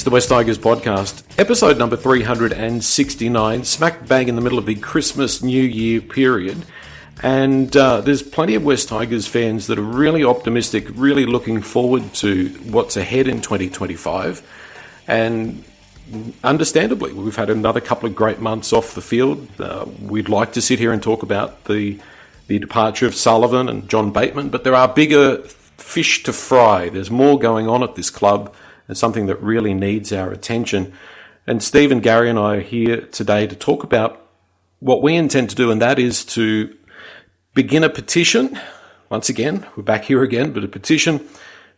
It's the West Tigers podcast, episode number 369, smack bang in the middle of the Christmas New Year period. And there's plenty of West Tigers fans that are really optimistic, really looking forward to what's ahead in 2025. And understandably, we've had another couple of great months off the field. We'd like to sit here and talk about the departure of Sullivan and John Bateman, but there are bigger fish to fry. There's more going on at this club, and something that really needs our attention. And Steve and Gary and I are here today to talk about what we intend to do, and that is to begin a petition. Once again, we're back here again, but a petition,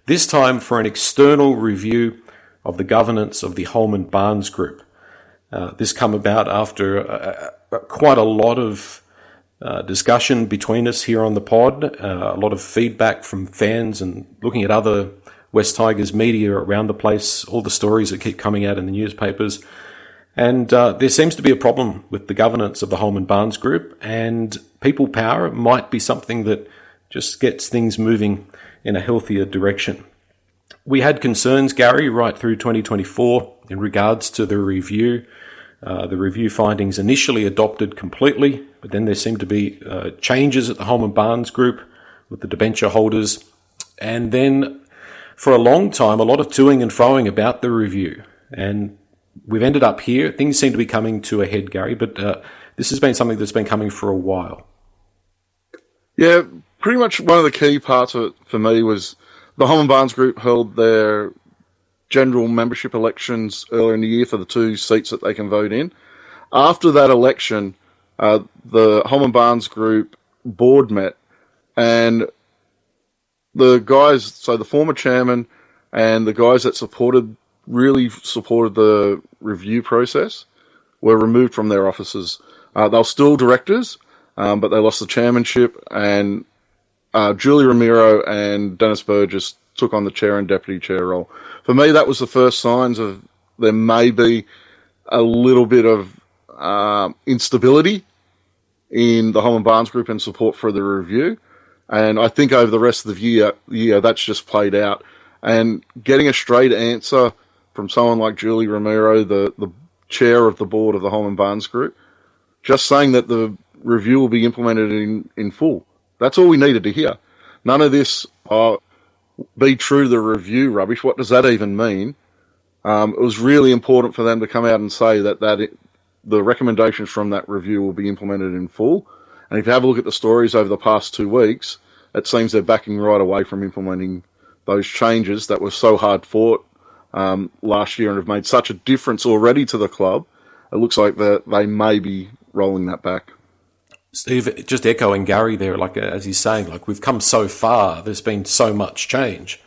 this time for an external review of the governance of the Holman Barnes Group. This come about after quite a lot of discussion between us here on the pod, a lot of feedback from fans and looking at other West Tigers media around the place, all the stories that keep coming out in the newspapers. And there seems to be a problem with the governance of the Holman Barnes Group, and people power might be something that just gets things moving in a healthier direction. We had concerns, Gary, right through 2024 in regards to the review. The review findings initially adopted completely, but then there seemed to be changes at the Holman Barnes Group with the debenture holders. And then for a long time, a lot of toing and froing about the review. And we've ended up here. Things seem to be coming to a head, Gary, but this has been something that's been coming for a while. Yeah, pretty much one of the key parts of it for me was the Holman Barnes Group held their general membership elections earlier in the year for the 2 seats that they can vote in. After that election, the Holman Barnes Group board met, and the guys, so the former chairman and the guys that really supported the review process, were removed from their offices. They were still directors, but they lost the chairmanship, and Julie Ramiro and Dennis Burgess took on the chair and deputy chair role. For me, that was the first signs of there may be a little bit of instability in the Holman Barnes Group and support for the review. And I think over the rest of the year that's just played out. And getting a straight answer from someone like Julie Ramiro, the chair of the board of the Holman Barnes Group, just saying that the review will be implemented in full. That's all we needed to hear. None of this, be true to the review rubbish. What does that even mean? It was really important for them to come out and say that the recommendations from that review will be implemented in full. And if you have a look at the stories over the past 2 weeks, it seems they're backing right away from implementing those changes that were so hard fought last year and have made such a difference already to the club. It looks like that they may be rolling that back. Steve, just echoing Gary there, like as he's saying, like we've come so far, there's been so much change,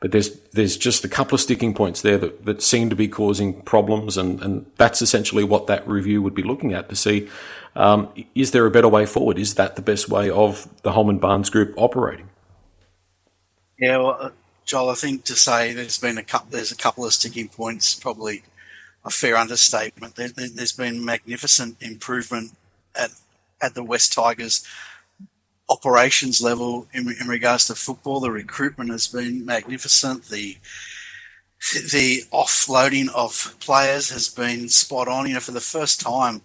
but there's just a couple of sticking points there that seem to be causing problems, and that's essentially what that review would be looking at to see, is there a better way forward? Is that the best way of the Holman Barnes Group operating? Yeah, well, Joel, I think to say there's a couple of sticking points, probably a fair understatement. There's been magnificent improvement at the West Tigers operations level in regards to football. The recruitment has been magnificent. The offloading of players has been spot on. For the first time,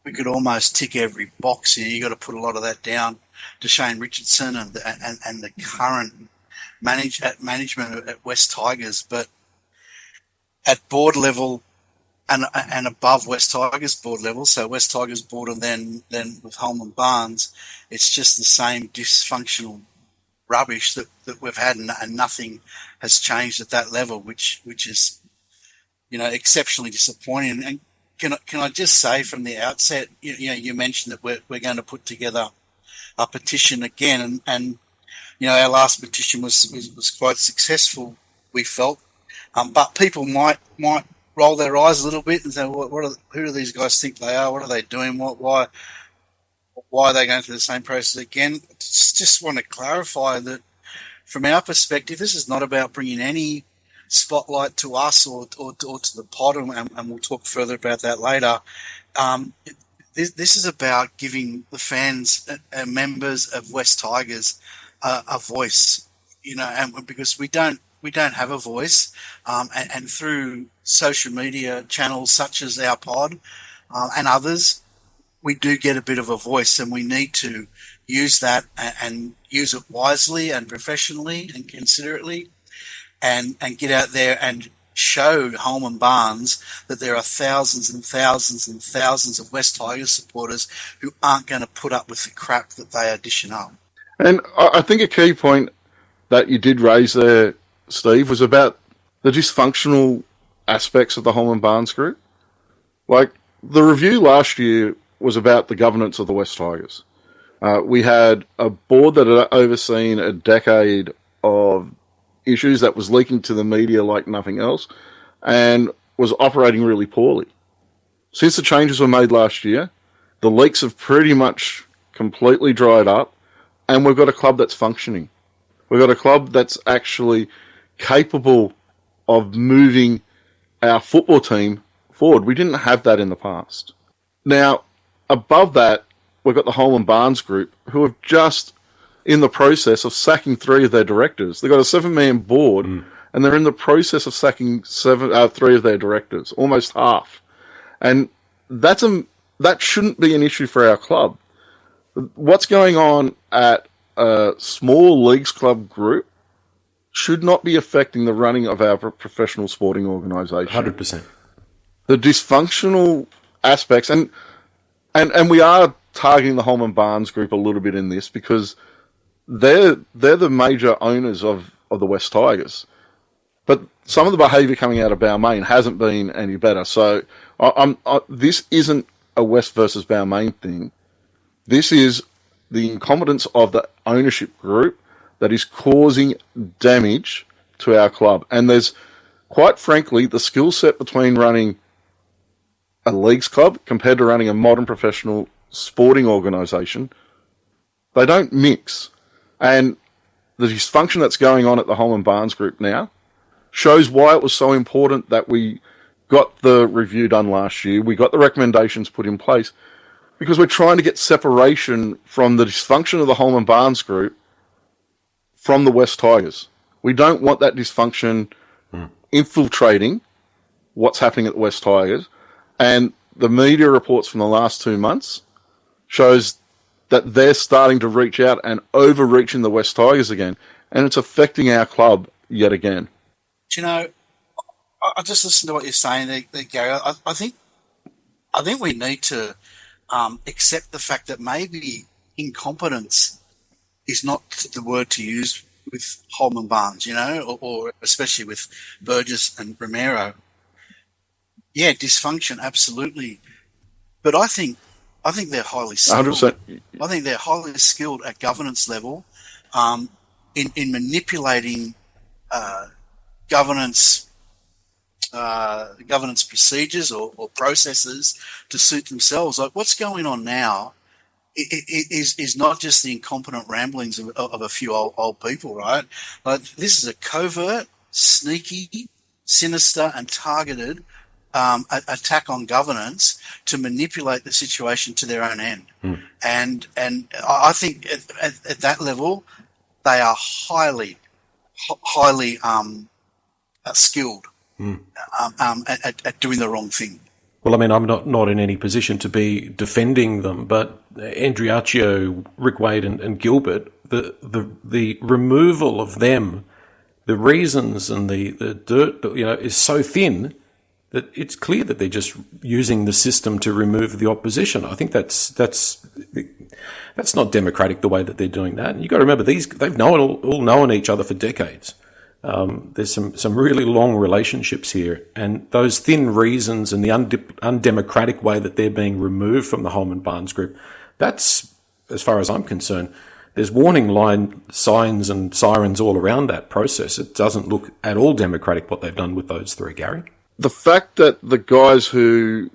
we could almost tick every box here. You got to put a lot of that down to Shane Richardson and the current management at West Tigers. But at board level and above West Tigers board level, so West Tigers board and then with Holman Barnes, it's just the same dysfunctional rubbish that we've had, and nothing has changed at that level, which is exceptionally disappointing. And can I just say from the outset, you mentioned that we're going to put together a petition again, and our last petition was quite successful, we felt, but people might roll their eyes a little bit and say, who do these guys think they are? What are they doing? Why are they going through the same process again? Just want to clarify that from our perspective, this is not about bringing any spotlight to us or to the pod, and we'll talk further about that later. This is about giving the fans and members of West Tigers a voice, and because we don't we don't have a voice, and through social media channels such as our pod and others, we do get a bit of a voice, and we need to use that and use it wisely and professionally and considerately, and get out there and show Holman Barnes that there are thousands and thousands and thousands of West Tigers supporters who aren't going to put up with the crap that they are dishing up. And I think a key point that you did raise there, Steve, was about the dysfunctional aspects of the Holman Barnes Group. Like, the review last year was about the governance of the West Tigers. We had a board that had overseen a decade of issues that was leaking to the media like nothing else and was operating really poorly. Since the changes were made last year, the leaks have pretty much completely dried up, and we've got a club that's functioning. We've got a club that's actually capable of moving our football team forward. We didn't have that in the past. Now, above that, we've got the Holman Barnes Group, who have just in the process of sacking 3 of their directors. They've got a 7-man board, and they're in the process of sacking 3 of their directors, almost half. And that shouldn't be an issue for our club. What's going on at a small leagues club group should not be affecting the running of our professional sporting organisation. 100%. The dysfunctional aspects, and we are targeting the Holman Barnes Group a little bit in this because they're the major owners of the West Tigers. But some of the behaviour coming out of Balmain hasn't been any better. So this isn't a West versus Balmain thing. This is the incompetence of the ownership group that is causing damage to our club. And there's, quite frankly, the skill set between running a leagues club compared to running a modern professional sporting organisation, they don't mix. And the dysfunction that's going on at the Holman Barnes Group now shows why it was so important that we got the review done last year. We got the recommendations put in place because we're trying to get separation from the dysfunction of the Holman Barnes Group from the West Tigers. We don't want that dysfunction infiltrating what's happening at the West Tigers. And the media reports from the last 2 months shows that they're starting to reach out and overreaching the West Tigers again. And it's affecting our club yet again. Do you know, I just listened to what you're saying there, Gary. I think we need to accept the fact that maybe incompetence is not the word to use with Holman Barnes, or especially with Burgess and Romero. Yeah, dysfunction, absolutely. But I think they're highly skilled. 100%. I think they're highly skilled at governance level, in manipulating governance procedures or processes to suit themselves. Like what's going on now is not just the incompetent ramblings of a few old people, right? Like this is a covert, sneaky, sinister, and targeted attack on governance to manipulate the situation to their own end. And I think at that level, they are highly skilled at doing the wrong thing. Well, I mean, I'm not in any position to be defending them, but Andriacchio, Rick Wade, and Gilbert, the removal of them, the reasons and the dirt, is so thin that it's clear that they're just using the system to remove the opposition. I think that's not democratic the way that they're doing that. And you've got to remember they've all known each other for decades. There's some really long relationships here, and those thin reasons and the undemocratic way that they're being removed from the Holman Barnes Group, that's, as far as I'm concerned, there's warning line signs and sirens all around that process. It doesn't look at all democratic what they've done with those 3, Gary. The fact that the guys who,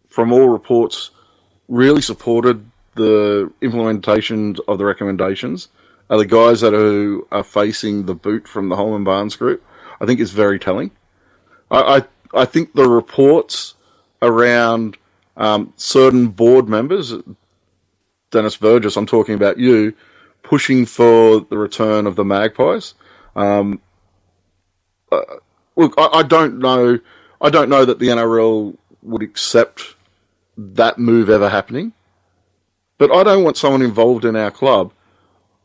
from all reports, really supported the implementation of the recommendations are the guys that are facing the boot from the Holman Barnes Group, I think is very telling. I think the reports around certain board members, Dennis Burgess, I'm talking about you, pushing for the return of the Magpies, look, I don't know. I don't know that the NRL would accept that move ever happening. But I don't want someone involved in our club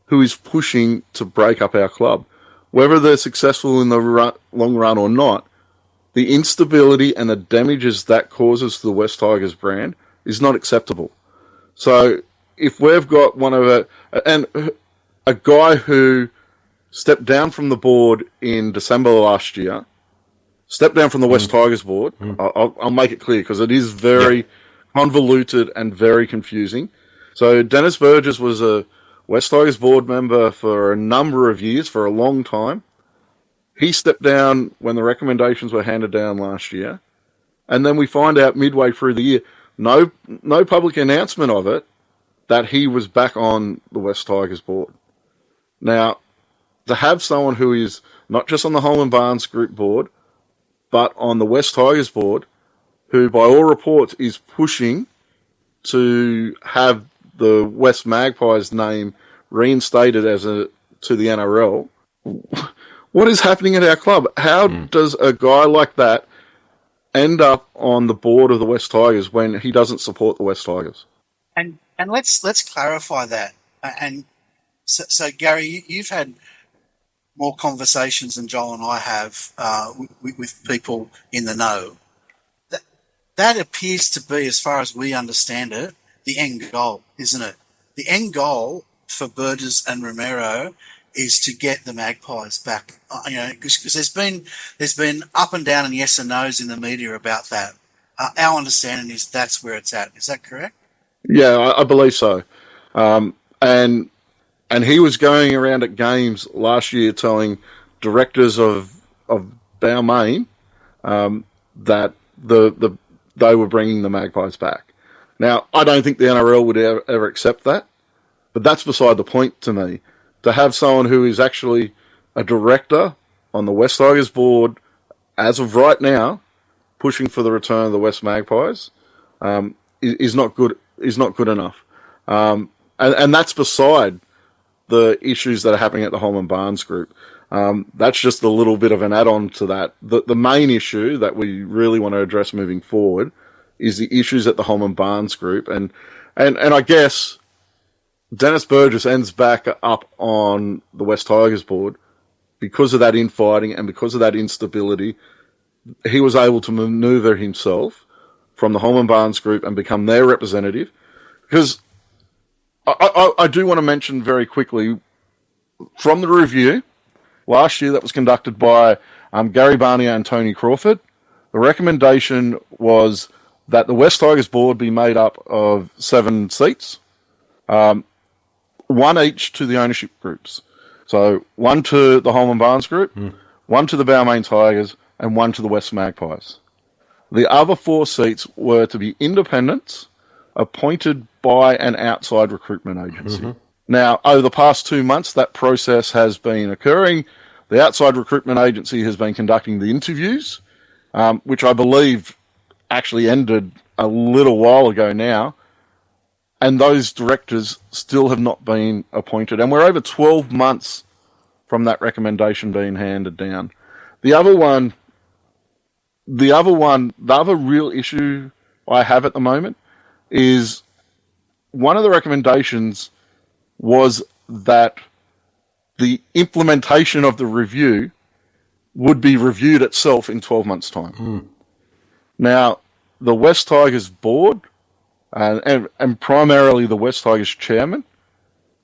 who is pushing to break up our club. Whether they're successful in the long run or not, the instability and the damages that causes to the West Tigers brand is not acceptable. So if we've got a guy who stepped down from the board in December last year, stepped down from the West Tigers board, I'll make it clear because it is very convoluted and very confusing. So Dennis Burgess was a West Tigers board member for a number of years, for a long time. He stepped down when the recommendations were handed down last year. And then we find out midway through the year, no public announcement of it, that he was back on the West Tigers board. Now, to have someone who is not just on the Holman Barnes Group board, but on the West Tigers board, who by all reports is pushing to have the West Magpies name reinstated to the NRL. What is happening at our club? How does a guy like that end up on the board of the West Tigers when he doesn't support the West Tigers? And let's clarify that. And so Gary, you've had more conversations than Joel and I have with people in the know. That appears to be, as far as we understand it, the end goal, isn't it? The end goal for Burgess and Romero is to get the Magpies back. Because there's been up and down and yes and no's in the media about that. Our understanding is that's where it's at. Is that correct? Yeah, I believe so. And he was going around at games last year telling directors of Balmain that they were bringing the Magpies back. Now, I don't think the NRL would ever accept that, but that's beside the point to me. To have someone who is actually a director on the West Tigers board, as of right now, pushing for the return of the West Magpies, is not good. Is not good enough, and that's beside the issues that are happening at the Holman Barnes Group. That's just a little bit of an add-on to that. The main issue that we really want to address moving forward is the issues at the Holman Barnes Group, and I guess Dennis Burgess ends back up on the West Tigers board because of that infighting and because of that instability. He was able to manoeuvre himself from the Holman Barnes Group and become their representative. Because I do want to mention very quickly, from the review last year that was conducted by Gary Barnier and Tony Crawford, the recommendation was that the West Tigers board be made up of 7 seats, one each to the ownership groups. So 1 to the Holman Barnes Group, 1 to the Balmain Tigers, and 1 to the West Magpies. The other 4 seats were to be independents appointed by an outside recruitment agency. Now, over the past 2 months, that process has been occurring. The outside recruitment agency has been conducting the interviews, which I believe actually ended a little while ago now, and those directors still have not been appointed. And we're over 12 months from that recommendation being handed down. The other real issue I have at the moment is one of the recommendations was that the implementation of the review would be reviewed itself in 12 months' time. Now, the West Tigers board, and primarily the West Tigers chairman,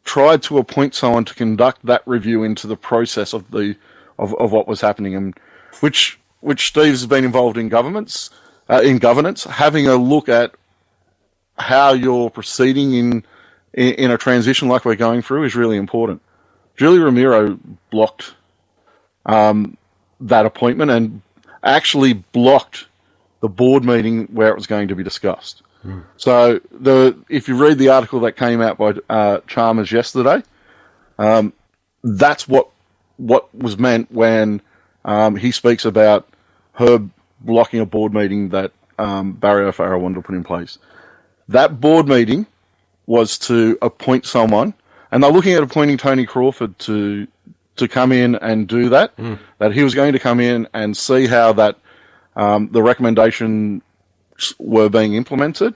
tried to appoint someone to conduct that review into the process of what was happening, and which Steve's been involved in governance, having a look at how you're proceeding in a transition like we're going through is really important. Julie Ramiro blocked that appointment and actually blocked the board meeting where it was going to be discussed. So if you read the article that came out by Chalmers yesterday, that's what was meant when he speaks about her blocking a board meeting that Barry O'Farrell wanted to put in place. That board meeting was to appoint someone, and they're looking at appointing Tony Crawford to to come in and do that, that he was going to come in and see how that the recommendations were being implemented.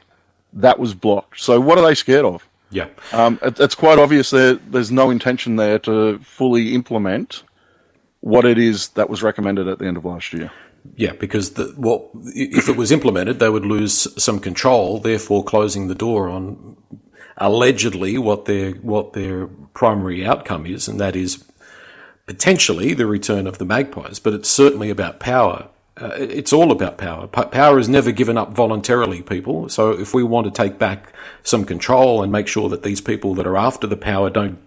That was blocked. So what are they scared of? Yeah. It's quite obvious there's no intention there to fully implement what it is that was recommended at the end of last year. Yeah, because if it was implemented, they would lose some control, therefore closing the door on allegedly what their primary outcome is, and that is potentially the return of the Magpies. But it's certainly about power. It's all about power. Power is never given up voluntarily, people. So if we want to take back some control and make sure that these people that are after the power don't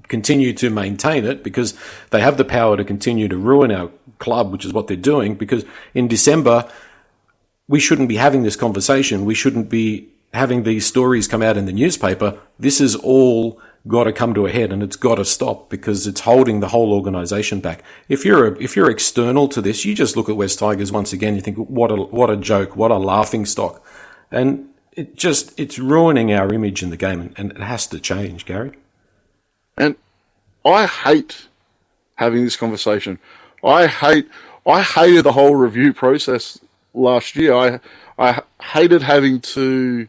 continue to maintain it, because they have the power to continue to ruin our club, which is what they're doing, because in December, we shouldn't be having this conversation. We shouldn't be having these stories come out in the newspaper. This is all got to come to a head, and it's got to stop, because it's holding the whole organisation back. If you're external to this, you just look at West Tigers once again. You think, what a joke, what a laughing stock, and it's ruining our image in the game, and it has to change, Gary. And I hate having this conversation. I hated the whole review process last year. I hated having to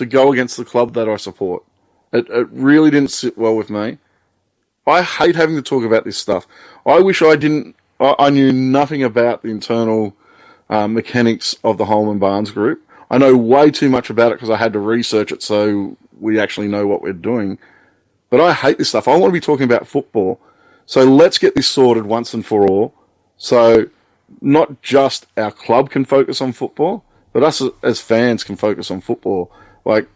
go against the club that I support. It really didn't sit well with me. I hate having to talk about this stuff. I wish I knew nothing about the internal mechanics of the Holman Barnes Group. I know way too much about it because I had to research it so we actually know what we're doing. But I hate this stuff. I want to be talking about football. So let's get this sorted once and for all. So not just our club can focus on football, but us as fans can focus on football. Like,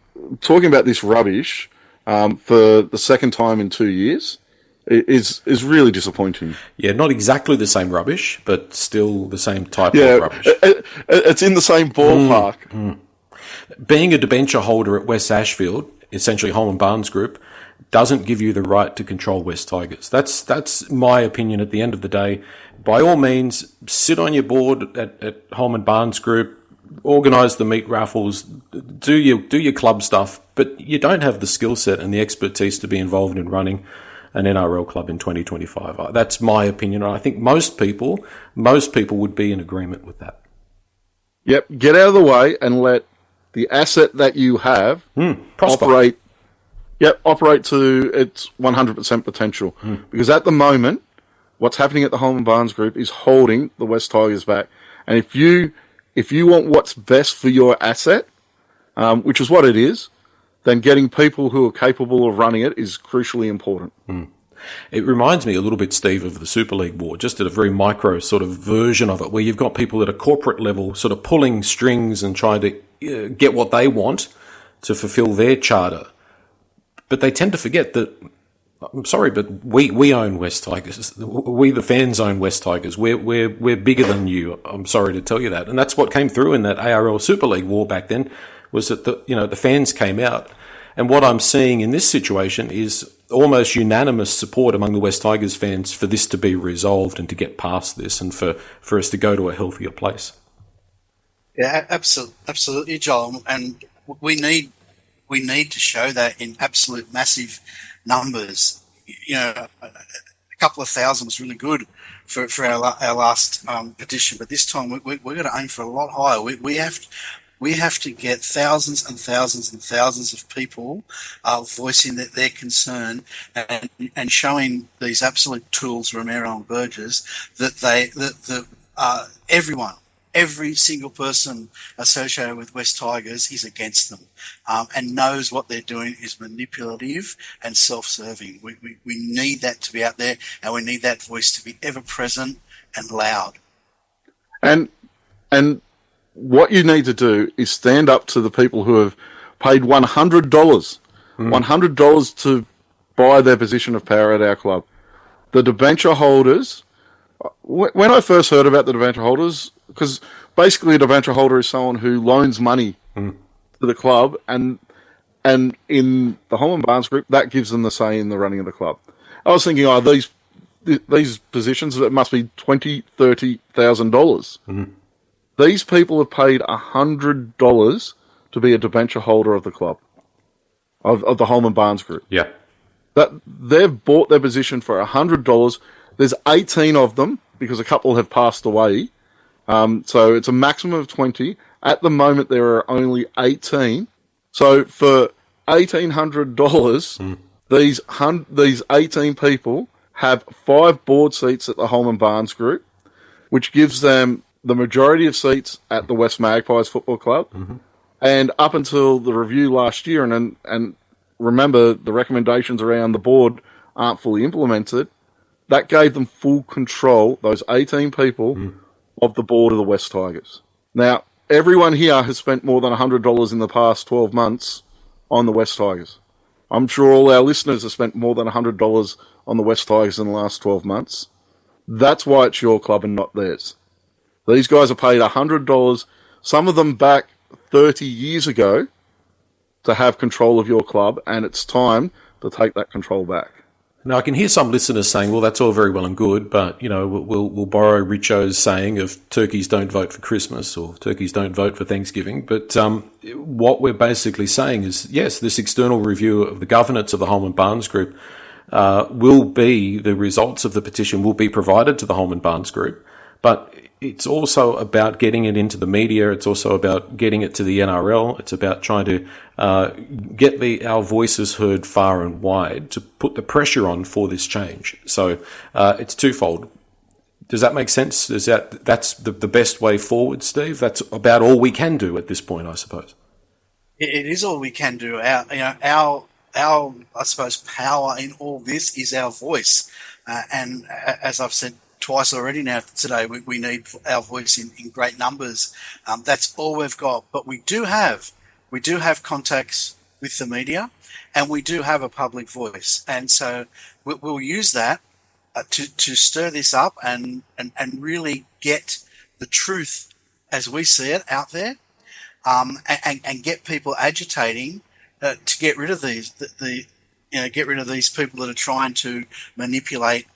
talking about this rubbish for the second time in 2 years is really disappointing. Yeah, not exactly the same rubbish, but still the same type of rubbish. It's in the same ballpark. Being a debenture holder at West Ashfield, essentially Holman Barnes Group, doesn't give you the right to control West Tigers. That's my opinion at the end of the day. By all means, sit on your board at Holman Barnes Group, organise the meat raffles, do your club stuff, but you don't have the skill set and the expertise to be involved in running an NRL club in 2025. That's my opinion. I think most people would be in agreement with that. Yep, get out of the way and let the asset that you have operate to its 100% potential. Because at the moment, what's happening at the Holman Barnes Group is holding the West Tigers back. And if you want what's best for your asset, which is what it is, then getting people who are capable of running it is crucially important. It reminds me a little bit, Steve, of the Super League war, just at a very micro sort of version of it, where you've got people at a corporate level sort of pulling strings and trying to get what they want to fulfill their charter. But they tend to forget that, I'm sorry, but we own West Tigers. We, the fans, own West Tigers. We're bigger than you. I'm sorry to tell you that. And that's what came through in that ARL Super League war back then, was that the fans came out. And what I'm seeing in this situation is almost unanimous support among the West Tigers fans for this to be resolved and to get past this, and for us to go to a healthier place. Yeah, absolutely, Joel. And we need to show that in absolute massive numbers. You know, a couple of thousand was really good for our last petition, but this time we're going to aim for a lot higher. We have to get thousands and thousands and thousands of people voicing their concern and showing these absolute tools, Romero and Burgess, that everyone, every single person associated with West Tigers is against them, and knows what they're doing is manipulative and self-serving. We need that to be out there, and we need that voice to be ever present and loud. And what you need to do is stand up to the people who have paid $100 to buy their position of power at our club. The debenture holders, when I first heard about the debenture holders, because basically a debenture holder is someone who loans money to the club, and in the Holman Barnes Group, that gives them the say in the running of the club. I was thinking, these positions, it must be $20,000, $30,000. These people have paid $100 to be a debenture holder of the club, of the Holman Barnes Group. Yeah. that they've bought their position for $100. There's 18 of them because a couple have passed away. So it's a maximum of 20. At the moment, there are only 18. So for $1,800, these 18 people have 5 board seats at the Holman Barnes Group, which gives them the majority of seats at the West Magpies Football Club. And up until the review last year, and remember, the recommendations around the board aren't fully implemented, that gave them full control, those 18 people, of the board of the West Tigers. Now, everyone here has spent more than $100 in the past 12 months on the West Tigers. I'm sure all our listeners have spent more than $100 on the West Tigers in the last 12 months. That's why it's your club and not theirs. These guys are paid $100, some of them back 30 years ago, to have control of your club, and it's time to take that control back. Now, I can hear some listeners saying, well, that's all very well and good, but, we'll borrow Richo's saying of turkeys don't vote for Christmas or turkeys don't vote for Thanksgiving. But what we're basically saying is, yes, this external review of the governance of the Holman Barnes Group will be, the results of the petition will be provided to the Holman Barnes Group, but it's also about getting it into the media. It's also about getting it to the NRL. It's about trying to get our voices heard far and wide to put the pressure on for this change. So it's twofold. Does that make sense? That's the best way forward, Steve? That's about all we can do at this point, I suppose. It is all we can do. Our I suppose power in all this is our voice, and as I've said twice already now today, we need our voice in great numbers. That's all we've got, but we do have contacts with the media, and we do have a public voice, and so we'll use that to stir this up and really get the truth as we see it out there, and get people agitating to get rid of get rid of these people that are trying to manipulate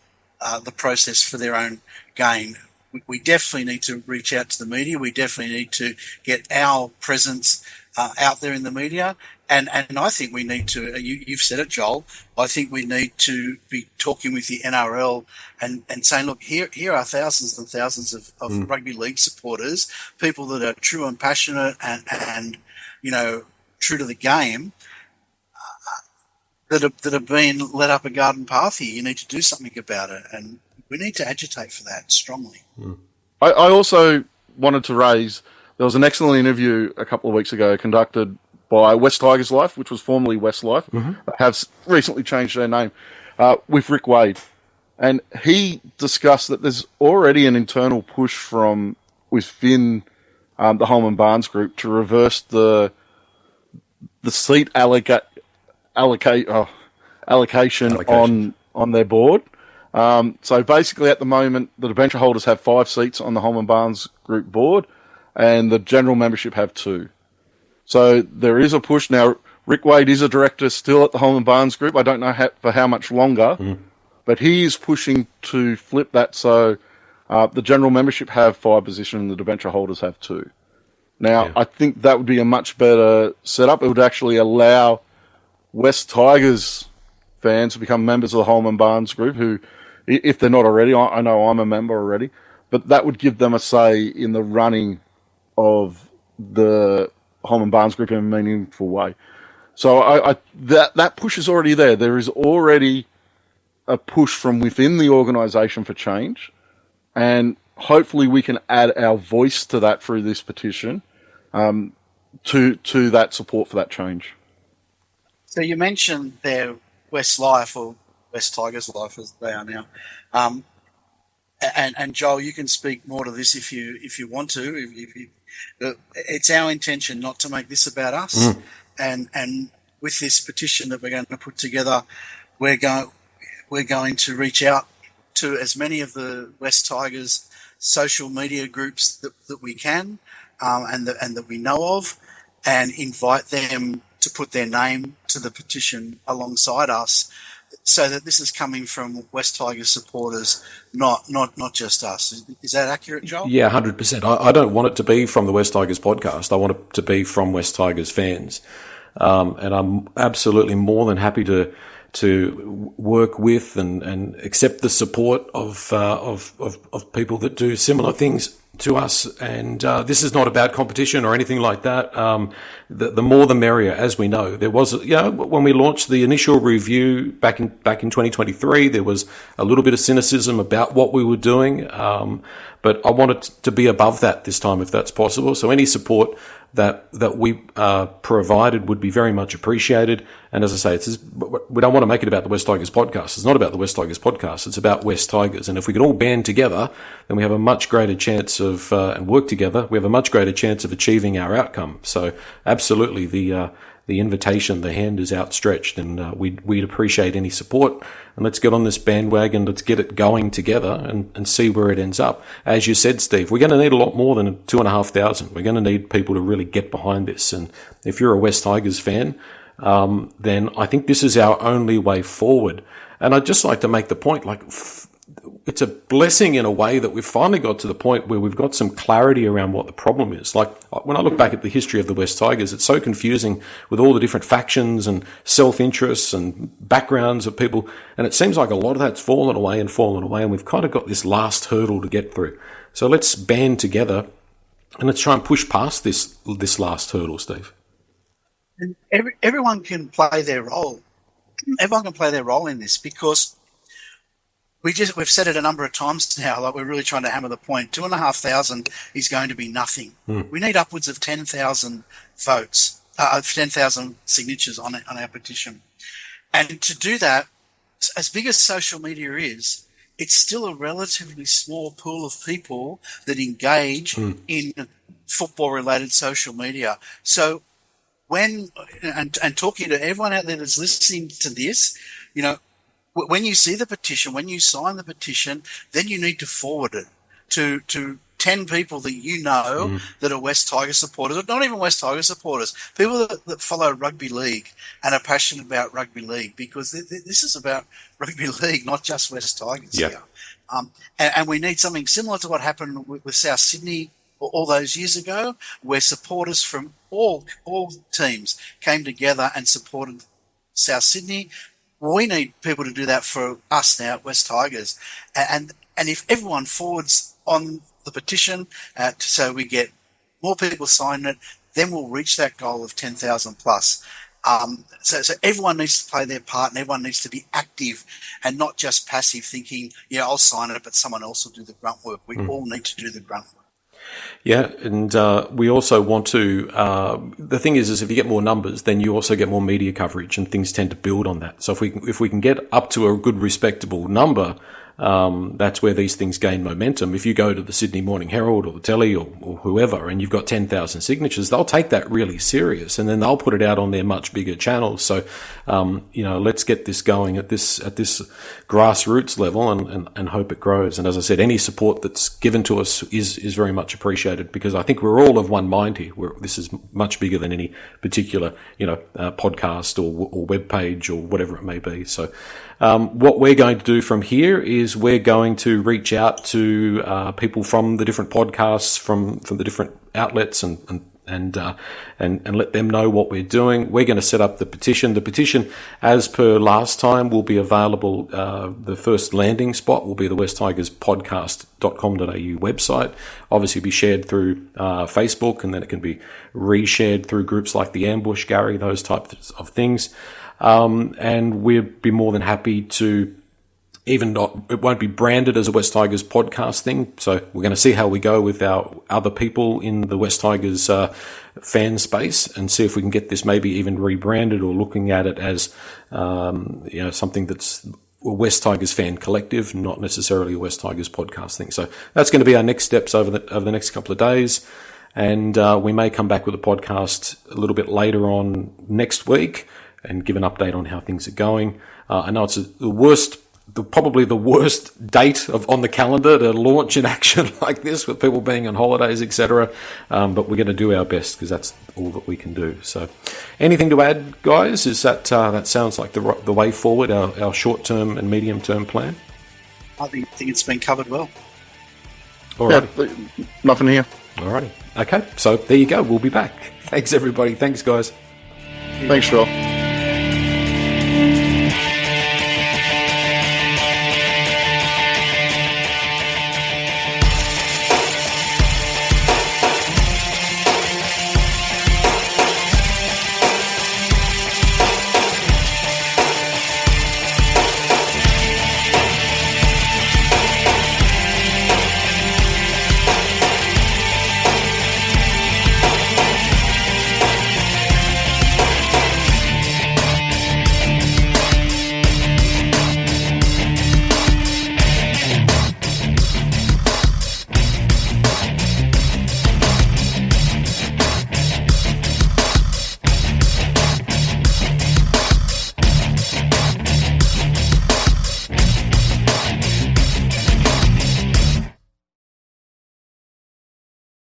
the process for their own gain. We definitely need to reach out to the media. We definitely need to get our presence out there in the media. And I think we need to, you've said it, Joel, I think we need to be talking with the NRL and saying, look, here are thousands and thousands of rugby league supporters, people that are true and passionate and true to the game, that have been led up a garden path here. You need to do something about it, and we need to agitate for that strongly. I also wanted to raise, there was an excellent interview a couple of weeks ago conducted by West Tigers Life, which was formerly West Life, have recently changed their name, with Rick Wade. And he discussed that there's already an internal push from within the Holman Barnes Group to reverse the seat allocation on their board. So basically at the moment, the debenture holders have 5 seats on the Holman Barnes Group board, and the general membership have 2. So there is a push. Now, Rick Wade is a director still at the Holman Barnes Group. I don't know for how much longer, but he is pushing to flip that so the general membership have 5 positions and the debenture holders have 2. Now, I think that would be a much better setup. It would actually allow West Tigers fans to become members of the Holman Barnes Group, who, if they're not already, I know I'm a member already, but that would give them a say in the running of the Holman Barnes Group in a meaningful way. So that push is already there. There is already a push from within the organisation for change, and hopefully we can add our voice to that through this petition, to that support for that change. So you mentioned their West Life, or West Tigers Life as they are now, and Joel, you can speak more to this if you want to. It's our intention not to make this about us, and with this petition that we're going to put together, we're going to reach out to as many of the West Tigers social media groups that we can, and that we know of, and invite them to put their name to the petition alongside us, so that this is coming from West Tigers supporters, not just us. Is that accurate, Joel? Yeah, 100%. I don't want it to be from the West Tigers podcast. I want it to be from West Tigers fans. And I'm absolutely more than happy to to work with and accept the support of people that do similar things to us. And this is not about competition or anything like that. The more the merrier, as we know. There was, when we launched the initial review back in 2023, there was a little bit of cynicism about what we were doing. But I wanted to be above that this time, if that's possible. So any support that we provided would be very much appreciated. And as I say, we don't want to make it about the West Tigers podcast. It's not about the West Tigers podcast. It's about West Tigers. And if we can all band together, then we have a much greater chance of, and work together, we have a much greater chance of achieving our outcome. So absolutely, the invitation, the hand is outstretched, and we'd appreciate any support. And let's get on this bandwagon. Let's get it going together and see where it ends up. As you said, Steve, we're going to need a lot more than 2,500. We're going to need people to really get behind this. And if you're a West Tigers fan, then I think this is our only way forward. And I'd just like to make the point, it's a blessing in a way that we've finally got to the point where we've got some clarity around what the problem is. Like, when I look back at the history of the West Tigers, it's so confusing with all the different factions and self-interests and backgrounds of people. And it seems like a lot of that's fallen away, and we've kind of got this last hurdle to get through. So let's band together and let's try and push past this last hurdle, Steve. And everyone can play their role. Everyone can play their role in this, because we've said it a number of times now, like we're really trying to hammer the point. 2,500 is going to be nothing. We need upwards of 10,000 votes, 10,000 signatures on our petition. And to do that, as big as social media is, it's still a relatively small pool of people that engage in football-related social media. So and talking to everyone out there that's listening to this, when you see the petition, when you sign the petition, then you need to forward it to 10 people that you know that are West Tigers supporters, or not even West Tigers supporters, people that follow rugby league and are passionate about rugby league, because this is about rugby league, not just West Tigers here. And we need something similar to what happened with South Sydney all those years ago, where supporters from all teams came together and supported South Sydney. We need people to do that for us now at West Tigers. And if everyone forwards on the petition so we get more people signing it, then we'll reach that goal of 10,000 plus. So everyone needs to play their part, and everyone needs to be active and not just passive, thinking, I'll sign it, but someone else will do the grunt work. We all need to do the grunt work. Yeah, and we also want to, the thing is if you get more numbers, then you also get more media coverage, and things tend to build on that. So if we can get up to a good, respectable number, that's where these things gain momentum. If you go to the Sydney Morning Herald or the Telly or whoever, and you've got 10,000 signatures, they'll take that really serious, and then they'll put it out on their much bigger channels. So, let's get this going at this grassroots level and hope it grows. And as I said, any support that's given to us is very much appreciated, because I think we're all of one mind here. This is much bigger than any particular, podcast or web page or whatever it may be. So, what we're going to do from here is we're going to reach out to people from the different podcasts, from the different outlets, and let them know what we're doing. We're going to set up the petition. The petition, as per last time, will be available. The first landing spot will be the westtigerspodcast.com.au website. Obviously, be shared through Facebook, and then it can be reshared through groups like the Ambush, Gary, those types of things. And we'd be more than happy to, it won't be branded as a West Tigers podcast thing. So we're going to see how we go with our other people in the West Tigers fan space, and see if we can get this maybe even rebranded, or looking at it as, something that's a West Tigers fan collective, not necessarily a West Tigers podcast thing. So that's going to be our next steps over the next couple of days. And we may come back with a podcast a little bit later on next week and give an update on how things are going. I know it's probably the worst date on the calendar to launch an action like this, with people being on holidays, etc. But we're going to do our best, because that's all that we can do. So, anything to add, guys? Is that sounds like the way forward, our short-term and medium-term plan? I think it's been covered well. All right. Yeah, nothing here. All righty. Okay, so there you go. We'll be back. Thanks, everybody. Thanks, guys. Thanks, Phil.